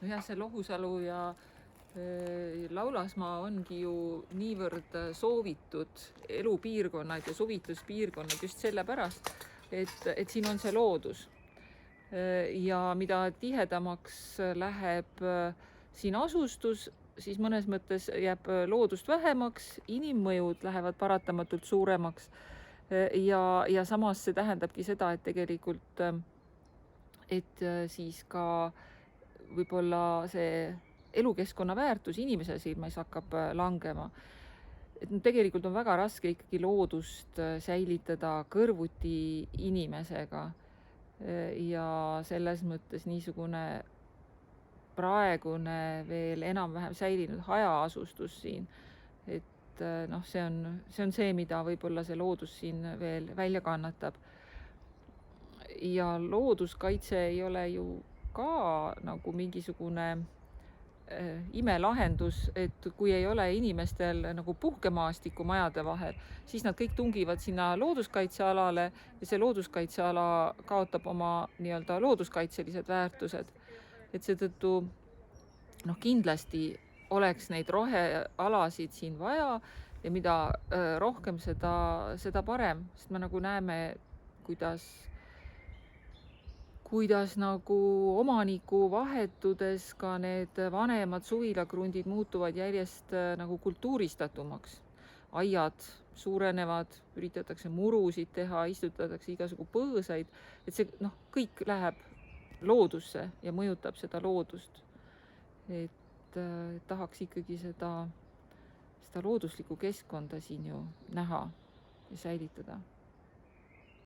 Nojah, see Lohusalu ja Laulasmaa ongi ju niivõrd soovitud elupiirkonnad ja suvituspiirkonnad just sellepärast, et siin on see loodus. Ja mida tihedamaks läheb siin asustus, siis mõnes mõttes jääb loodust vähemaks, inimmõjud lähevad paratamatult suuremaks. Ja samas see tähendabki seda, et tegelikult siis ka võib-olla see elukeskkonna väärtus inimese silmis hakkab langema. Et tegelikult on väga raske ikkagi loodust säilitada kõrvuti inimesega. Ja selles mõttes niisugune praegune veel enam-vähem säilinud hajaasustus siin, et see on see, mida võib-olla see loodus siin veel välja kannatab. Ja looduskaitse ei ole ju ka nagu mingisugune imelahendus, et kui ei ole inimestel nagu puhkemaastikku majade vahel, siis nad kõik tungivad sinna looduskaitsealale ja see looduskaitseala kaotab oma nii-öelda looduskaitselised väärtused. Et seetõttu kindlasti oleks neid rohealasid siin vaja ja mida rohkem seda parem, sest me nagu näeme, kuidas nagu omaniku vahetudes ka need vanemad suvilakrundid muutuvad järjest nagu kultuuristatumaks. Aiad suurenevad, üritatakse murusid teha, istutatakse igasugu põõsaid, et see kõik läheb loodusse ja mõjutab seda loodust. Et tahaks ikkagi seda looduslikku keskkonda siin ju näha ja säilitada.